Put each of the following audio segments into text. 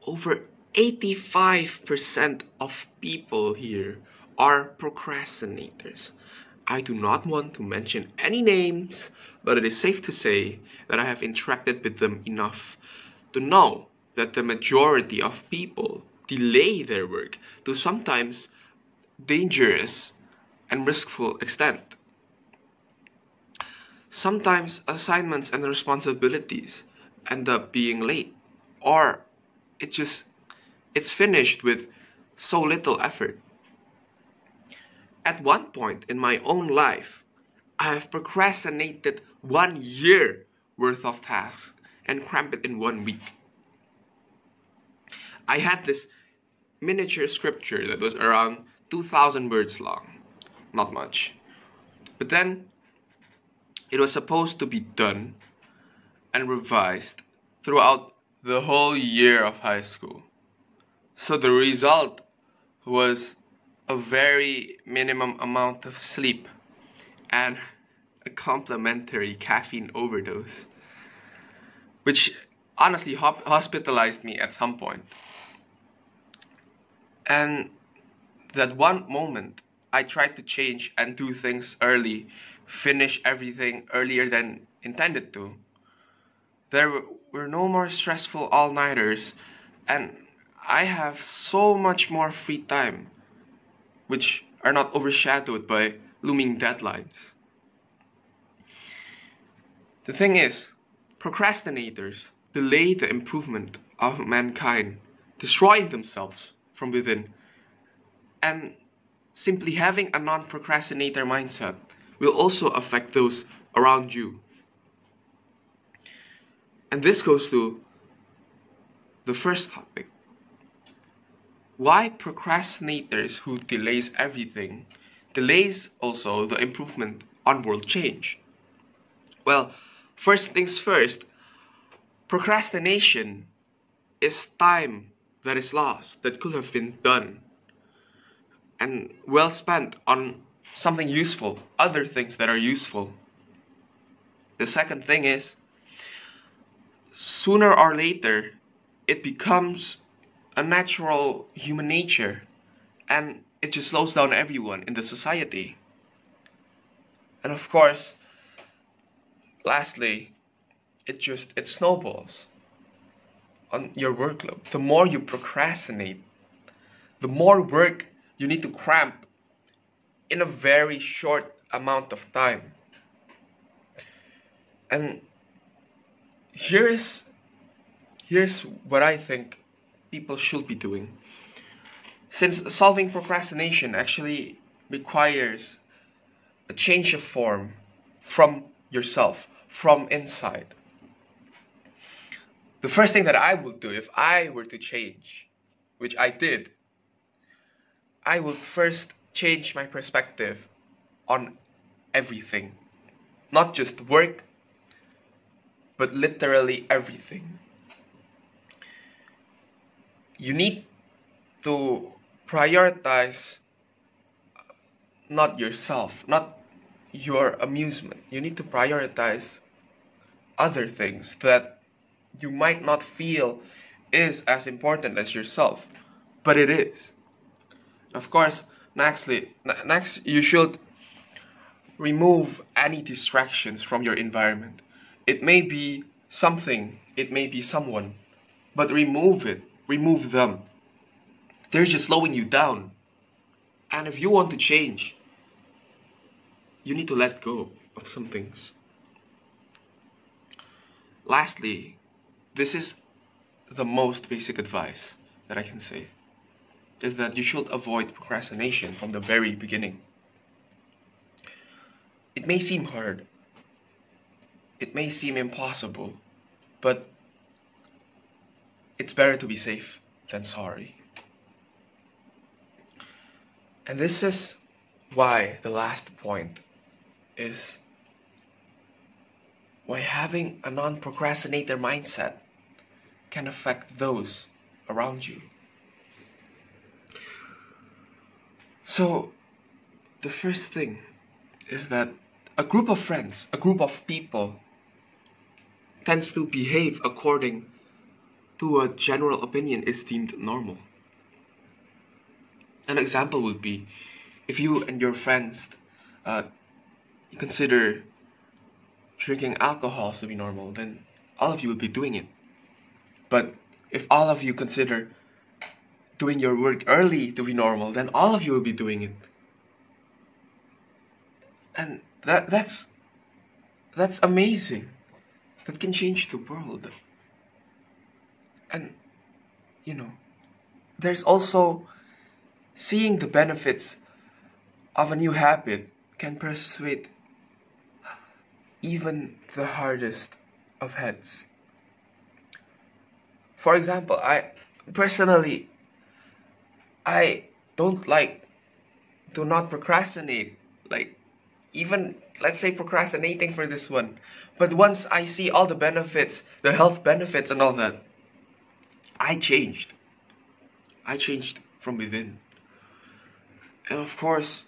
over 85% of people here are procrastinators. I do not want to mention any names, but it is safe to say that I have interacted with them enough to know that the majority of people delay their work to sometimes dangerous and riskful extent. Sometimes assignments and responsibilities end up being late, or it's finished with so little effort. At one point in my own life, I have procrastinated 1 year worth of tasks and crammed it in 1 week. I had this miniature scripture that was around 2,000 words long, not much. But then it was supposed to be done and revised throughout the whole year of high school. So the result was a very minimum amount of sleep and a complimentary caffeine overdose, which honestly hospitalized me at some point. And that one moment, I tried to change and do things early, finish everything earlier than intended to. There were no more stressful all-nighters, and I have so much more free time, which are not overshadowed by looming deadlines. The thing is, procrastinators delay the improvement of mankind, destroying themselves from within. And simply having a non-procrastinator mindset will also affect those around you. And this goes to the first topic. Why procrastinators who delays everything delays also the improvement on world change? Well, first things first, procrastination is time that is lost that could have been done and well spent on something useful, other things that are useful. The second thing is, sooner or later, it becomes a natural human nature, and it just slows down everyone in the society. And of course, lastly, it snowballs on your workload. The more you procrastinate, the more work you need to cram in a very short amount of time. And here's what I think people should be doing. Since solving procrastination actually requires a change of form from yourself, from inside. The first thing that I would do if I were to change, which I did, I would first change my perspective on everything. Not just work, but literally everything. You need to prioritize not yourself, not your amusement. You need to prioritize other things that you might not feel is as important as yourself, but it is. Of course, next you should remove any distractions from your environment. It may be something, it may be someone, but remove them. They're just slowing you down. And if you want to change, you need to let go of some things. Lastly, this is the most basic advice that I can say, is that you should avoid procrastination from the very beginning. It may seem hard, it may seem impossible, but it's better to be safe than sorry. And this is why the last point is why having a non-procrastinator mindset can affect those around you. So, the first thing is that a group of friends, a group of people tends to behave according to a general opinion is deemed normal. An example would be if you and your friends you consider drinking alcohol to be normal, then all of you will be doing it. But if all of you consider doing your work early to be normal, then all of you will be doing it. And that's amazing. That can change the world. And there's also seeing the benefits of a new habit can persuade even the hardest of heads. For example, I personally don't like to not procrastinate, like even let's say procrastinating for this one. But once I see all the benefits, the health benefits and all that, I changed from within. And of course,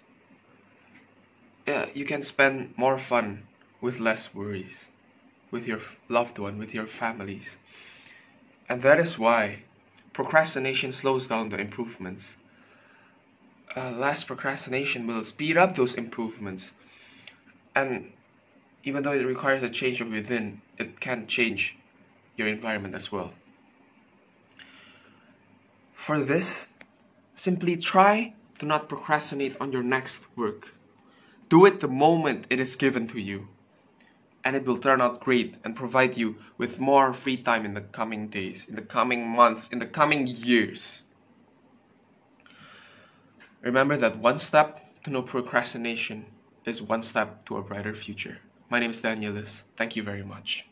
you can spend more fun with less worries, with your loved one, with your families. And that is why procrastination slows down the improvements. Less procrastination will speed up those improvements. And even though it requires a change of within, it can change your environment as well. For this, simply try to not procrastinate on your next work. Do it the moment it is given to you, and it will turn out great and provide you with more free time in the coming days, in the coming months, in the coming years. Remember that one step to no procrastination is one step to a brighter future. My name is Danielis. Thank you very much.